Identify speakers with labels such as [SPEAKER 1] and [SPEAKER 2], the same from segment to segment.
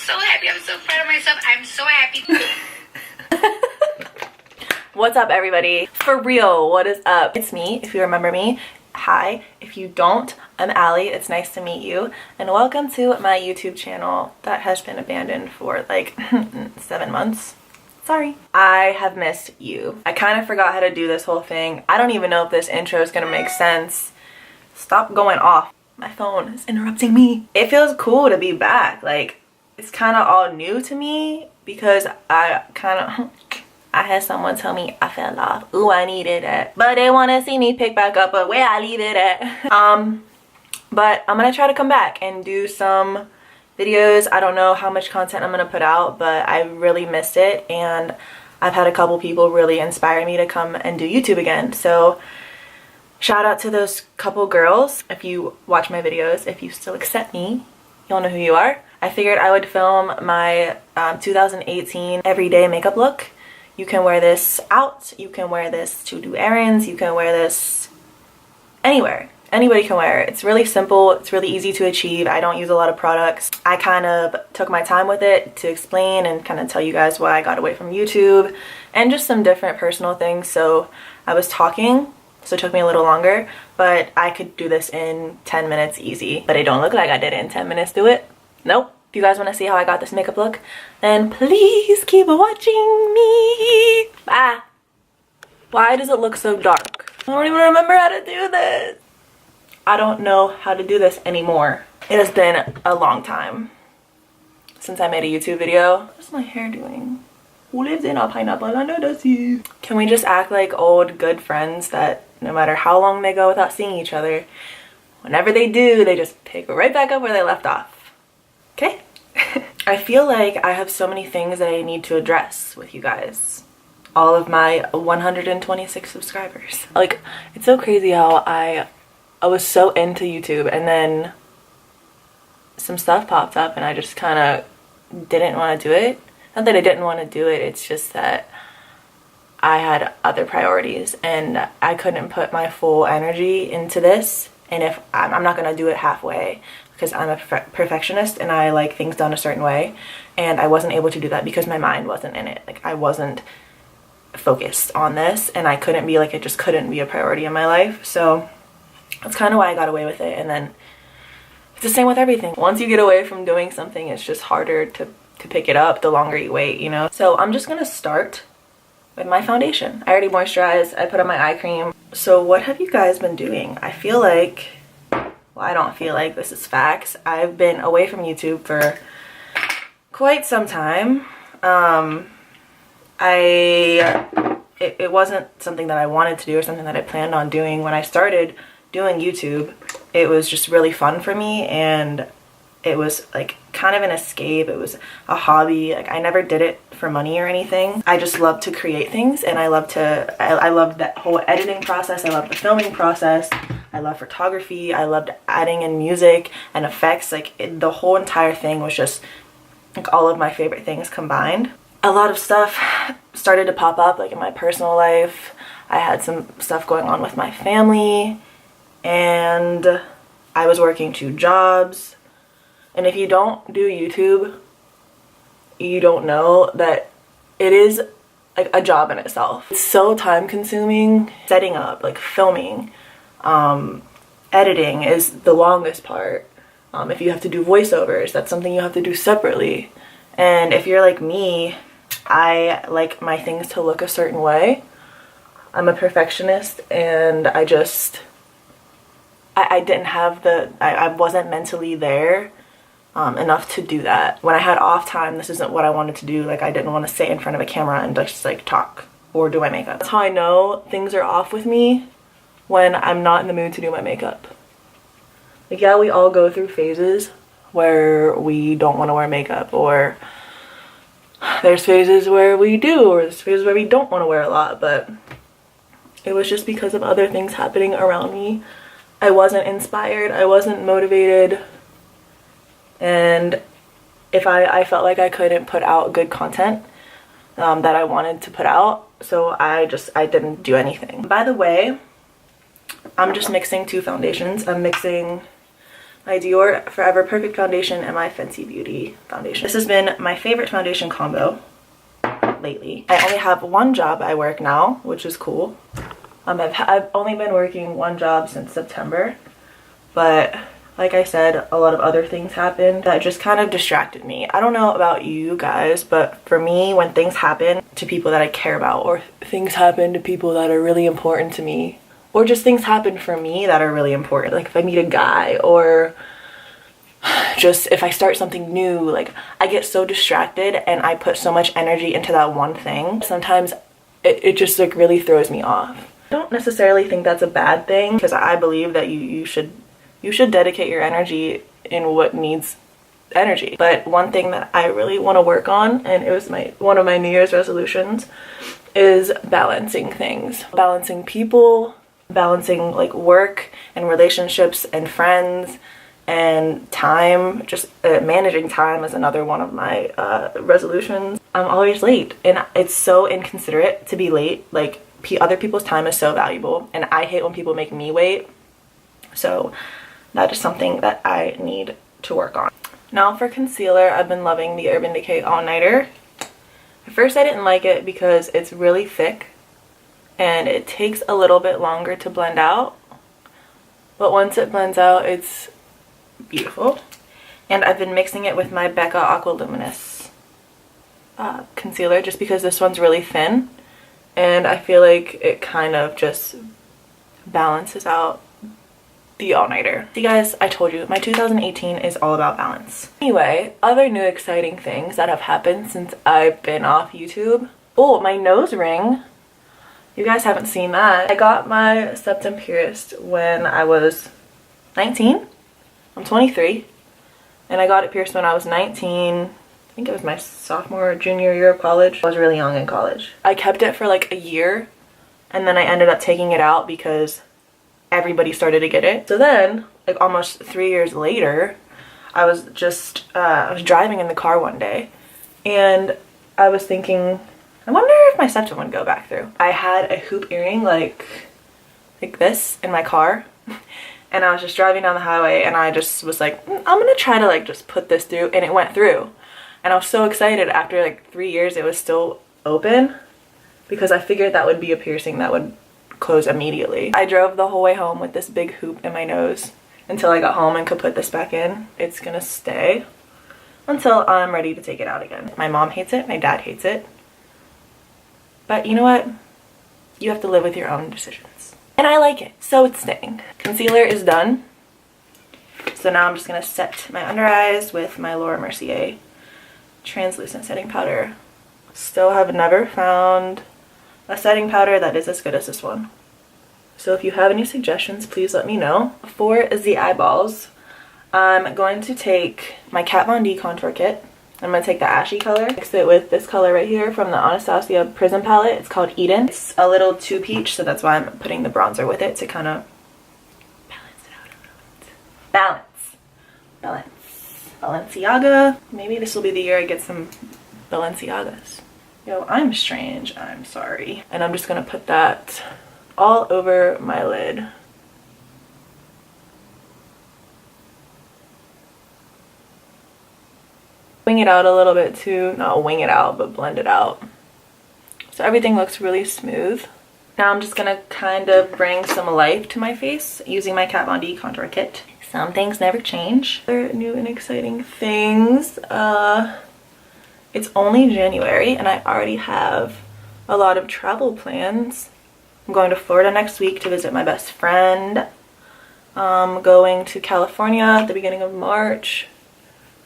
[SPEAKER 1] so happy. I'm so proud of myself. I'm so happy.
[SPEAKER 2] What's up, everybody? For real, what is up? It's me, if you remember me. Hi. If you don't, I'm Allie. It's nice to meet you. And welcome to my YouTube channel that has been abandoned for like 7 months. Sorry. I have missed you. I kind of forgot how to do this whole thing. I don't even know if this intro is gonna make sense. Stop going off. My phone is interrupting me. It feels cool to be back. Like, it's kind of all new to me because I had someone tell me I fell off. Ooh, I needed it. But they want to see me pick back up, but where I leave it at. But I'm going to try to come back and do some videos. I don't know how much content I'm going to put out, but I really missed it. And I've had a couple people really inspire me to come and do YouTube again. So shout out to those couple girls. If you watch my videos, if you still accept me, you'll know who you are. I figured I would film my 2018 everyday makeup look. You can wear this out, you can wear this to do errands, you can wear this anywhere. Anybody can wear it. It's really simple, it's really easy to achieve. I don't use a lot of products. I kind of took my time with it to explain and kind of tell you guys why I got away from YouTube and just some different personal things. So I was talking, so it took me a little longer, but I could do this in 10 minutes easy. But it don't look like I did it in 10 minutes, do it? Nope. If you guys want to see how I got this makeup look, then please keep watching me. Bye. Why does it look so dark? I don't even remember how to do this. I don't know how to do this anymore. It has been a long time since I made a YouTube video. What's my hair doing? Who lives in a pineapple under the sea? Can we just act like old good friends that no matter how long they go without seeing each other, whenever they do, they just pick right back up where they left off? Okay. I feel like I have so many things that I need to address with you guys. All of my 126 subscribers. Like, it's so crazy how I was so into YouTube and then some stuff popped up and I just kind of didn't want to do it. Not that I didn't want to do it, it's just that I had other priorities and I couldn't put my full energy into this. And if I'm not going to do it halfway, because I'm a perfectionist and I like things done a certain way, and I wasn't able to do that because my mind wasn't in it. Like, I wasn't focused on this and I couldn't be like, it just couldn't be a priority in my life. So that's kind of why I got away with it. And then it's the same with everything. Once you get away from doing something, it's just harder to pick it up the longer you wait, you know? So I'm just gonna start with my foundation. I already moisturized, I put on my eye cream. So what have you guys been doing? I feel like, well, I don't feel like, this is facts. I've been away from YouTube for quite some time. It wasn't something that I wanted to do or something that I planned on doing. When I started doing YouTube, it was just really fun for me and it was like kind of an escape. It was a hobby. Like, I never did it for money or anything. I just love to create things and I love that whole editing process. I love the filming process. I love photography. I loved adding in music and effects. Like, the whole entire thing was just like all of my favorite things combined. A lot of stuff started to pop up, like in my personal life. I had some stuff going on with my family and I was working 2 jobs. And if you don't do YouTube, you don't know that it is like a job in itself. It's so time consuming. Setting up, like filming, editing is the longest part. If you have to do voiceovers, that's something you have to do separately. And if you're like me, I like my things to look a certain way. I'm a perfectionist and I didn't have I wasn't mentally there enough to do that. When I had off time, this isn't what I wanted to do. Like, I didn't want to sit in front of a camera and just like talk or do my makeup. That's how I know things are off with me, when I'm not in the mood to do my makeup. Like, yeah, we all go through phases where we don't want to wear makeup, or there's phases where we do, or there's phases where we don't want to wear a lot, but it was just because of other things happening around me. I wasn't inspired, I wasn't motivated, and if I felt like I couldn't put out good content that I wanted to put out, so I didn't do anything. By the way, I'm just mixing 2 foundations. I'm mixing my Dior Forever Perfect Foundation and my Fenty Beauty foundation. This has been my favorite foundation combo lately. I only have one job I work now, which is cool. I've only been working one job since September, but like I said, a lot of other things happened that just kind of distracted me. I don't know about you guys, but for me, when things happen to people that I care about, or things happen to people that are really important to me, or just things happen for me that are really important, like if I meet a guy, or just if I start something new, like I get so distracted and I put so much energy into that one thing. Sometimes it just like really throws me off. I don't necessarily think that's a bad thing, because I believe that you should dedicate your energy in what needs energy. But one thing that I really want to work on, and it was one of my New Year's resolutions, is balancing things. Balancing people, balancing like work and relationships and friends and time. Just managing time is another one of my resolutions. I'm always late, and it's so inconsiderate to be late. Like other people's time is so valuable, and I hate when people make me wait. So that is something that I need to work on. Now for concealer, I've been loving the Urban Decay All Nighter. At first I didn't like it because it's really thick and it takes a little bit longer to blend out, but once it blends out, it's beautiful. And I've been mixing it with my Becca Aqua Luminous concealer, just because this one's really thin and I feel like it kind of just balances out the all-nighter. See guys, I told you, my 2018 is all about balance. Anyway, other new exciting things that have happened since I've been off YouTube. Oh, my nose ring. You guys haven't seen that. I got my septum pierced when I was 19. I'm 23. And I got it pierced when I was 19. I think it was my sophomore or junior year of college. I was really young in college. I kept it for like a year, and then I ended up taking it out because everybody started to get it. So then, like almost 3 years later, I was driving in the car one day, and I was thinking, I wonder if my septum would go back through. I had a hoop earring like this in my car, and I was just driving down the highway, and I just was like, I'm gonna try to like just put this through, and it went through. And I was so excited. After like 3 years, it was still open, because I figured that would be a piercing that would close immediately. I drove the whole way home with this big hoop in my nose until I got home and could put this back in. It's gonna stay until I'm ready to take it out again. My mom hates it, my dad hates it, but you know what? You have to live with your own decisions. And I like it, so it's staying. Concealer is done. So now I'm just gonna set my under eyes with my Mercier translucent setting powder. Still have never found a setting powder that is as good as this one. So if you have any suggestions, please let me know. For the eyeballs, I'm going to take my Kat Von D Contour Kit. I'm going to take the ashy color, mix it with this color right here from the Anastasia Prism palette. It's called Eden. It's a little too peach, so that's why I'm putting the bronzer with it to kind of balance it out a little bit. Balance. Balenciaga. Maybe this will be the year I get some Balenciagas. Yo, I'm strange, I'm sorry. And I'm just gonna put that all over my lid. Wing it out a little bit too. Not wing it out, but blend it out. So everything looks really smooth. Now I'm just gonna kind of bring some life to my face using my Kat Von D Contour Kit. Some things never change. Other new and exciting things. It's only January and I already have a lot of travel plans. I'm going to Florida next week to visit my best friend. I'm going to California at the beginning of March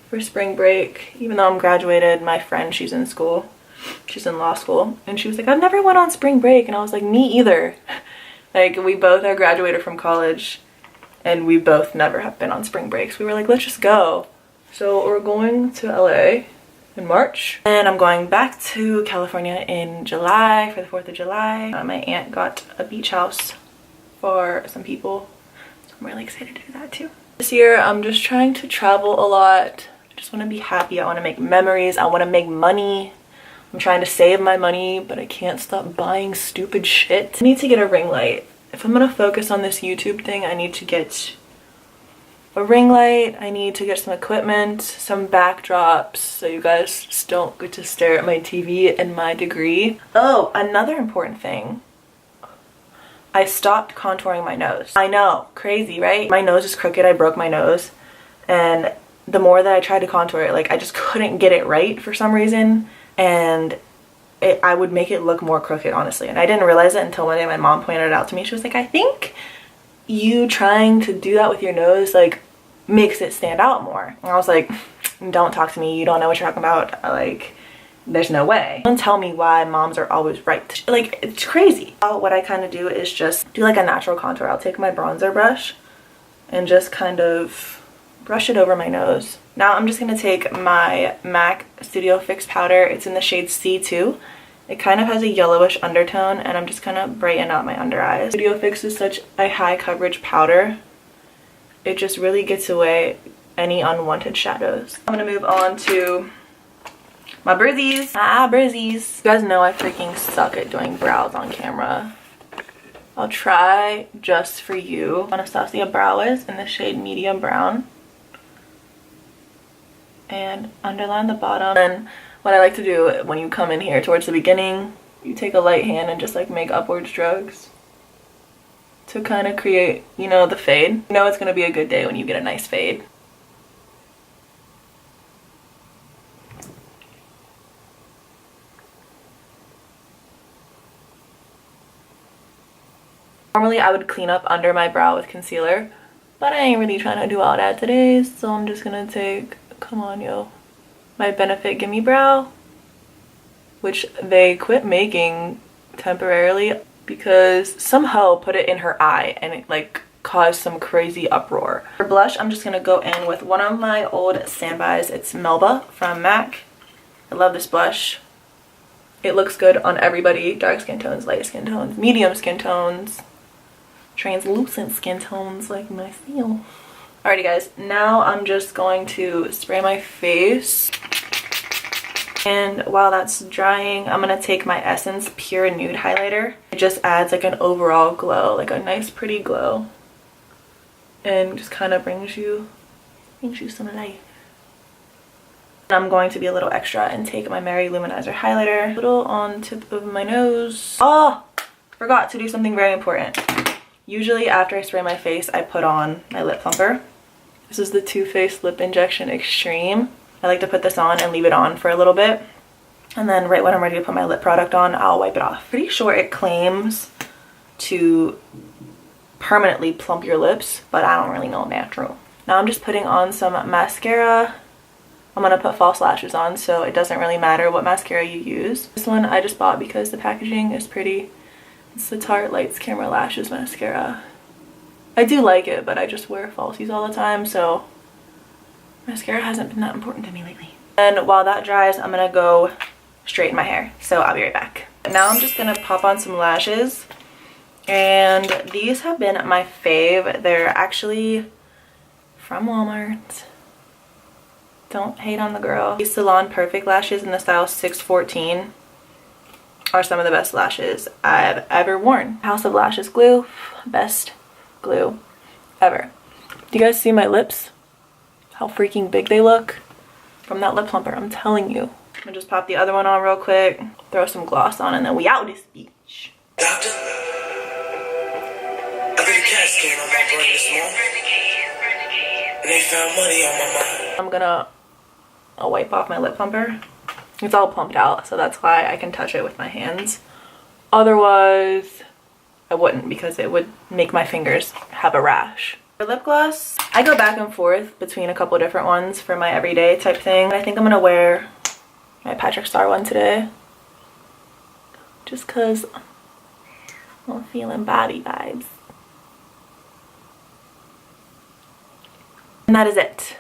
[SPEAKER 2] for spring break. Even though I'm graduated, my friend, she's in school. She's in law school. And she was like, I've never went on spring break. And I was like, me either. Like, we both are graduated from college and we both never have been on spring breaks. We were like, let's just go. So we're going to LA in March, and I'm going back to California in July for the 4th of July. My aunt got a beach house for some people, so I'm really excited to do that too. This year I'm just trying to travel a lot. I just want to be happy. I want to make memories. I want to make money. I'm trying to save my money, but I can't stop buying stupid shit. I need to get a ring light. If I'm gonna focus on this YouTube thing, I need to get a ring light. I need to get some equipment, some backdrops, so you guys just don't get to stare at my TV and my degree. Oh, another important thing. I stopped contouring my nose. I know, crazy, right? My nose is crooked. I broke my nose. And the more that I tried to contour it, like I just couldn't get it right for some reason. And I would make it look more crooked, honestly. And I didn't realize it until one day my mom pointed it out to me. She was like, I think you trying to do that with your nose like makes it stand out more. And I was like, don't talk to me, you don't know what you're talking about. Like, there's no way. Don't tell me why moms are always right. Like, it's crazy. What I kind of do is just do like a natural contour. I'll take my bronzer brush and just kind of brush it over my nose. Now I'm just gonna take my MAC Studio Fix powder. It's in the shade C2. It kind of has a yellowish undertone, and I'm just gonna brighten up my under eyes. Studio Fix is such a high coverage powder. It just really gets away any unwanted shadows. I'm gonna move on to my brizzies. Brizzies. You guys know I freaking suck at doing brows on camera. I'll try just for you. Anastasia brow is in the shade medium brown. And underline the bottom. And what I like to do when you come in here towards the beginning, you take a light hand and just like make upward strokes to kind of create, you know, the fade. You know it's gonna be a good day when you get a nice fade. Normally I would clean up under my brow with concealer, but I ain't really trying to do all that today, so I'm just gonna take, come on yo, my Benefit Gimme Brow, which they quit making temporarily because somehow put it in her eye and it like caused some crazy uproar. For blush, I'm just gonna go in with one of my old standbys. It's Melba from MAC. I love this blush. It looks good on everybody. Dark skin tones, light skin tones, medium skin tones, translucent skin tones like myself. Alrighty guys, now I'm just going to spray my face. And while that's drying, I'm going to take my Essence Pure Nude Highlighter. It just adds like an overall glow, like a nice pretty glow. And just kind of brings you some life. I'm going to be a little extra and take my MaryLouManizer highlighter, a little on tip of my nose. Oh, forgot to do something very important. Usually after I spray my face, I put on my lip plumper. This is the Too Faced Lip Injection Extreme. I like to put this on and leave it on for a little bit. And then right when I'm ready to put my lip product on, I'll wipe it off. Pretty sure it claims to permanently plump your lips, but I don't really know natural. Now I'm just putting on some mascara. I'm gonna put false lashes on, so it doesn't really matter what mascara you use. This one I just bought because the packaging is pretty. It's the Tarte Lights Camera Lashes mascara. I do like it, but I just wear falsies all the time, so mascara hasn't been that important to me lately. And while that dries, I'm gonna go straighten my hair, so I'll be right back. Now I'm just gonna pop on some lashes, and these have been my fave. They're actually from Walmart. Don't hate on the girl. These Salon Perfect lashes in the style 614 are some of the best lashes I've ever worn. House of Lashes glue, best glue ever. Do you guys see my lips? How freaking big they look from that lip plumper, I'm telling you. I'm gonna just pop the other one on real quick, throw some gloss on, and then we out this beach.
[SPEAKER 3] Doctor, I did a CAT scan on my brain this morning, and they found money on my mind.
[SPEAKER 2] I'm gonna wipe off my lip plumper. It's all plumped out, so that's why I can touch it with my hands. Otherwise, I wouldn't, because it would make my fingers have a rash. For lip gloss, I go back and forth between a couple different ones for my everyday type thing. I think I'm gonna wear my PatrickStarr one today, just cause I'm feeling body vibes. And that is it.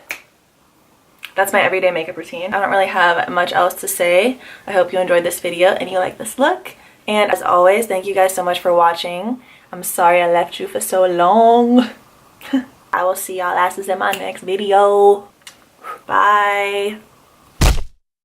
[SPEAKER 2] That's my everyday makeup routine. I don't really have much else to say. I hope you enjoyed this video and you like this look. And as always, thank you guys so much for watching. I'm sorry I left you for so long. I will see y'all asses in my next video. Bye.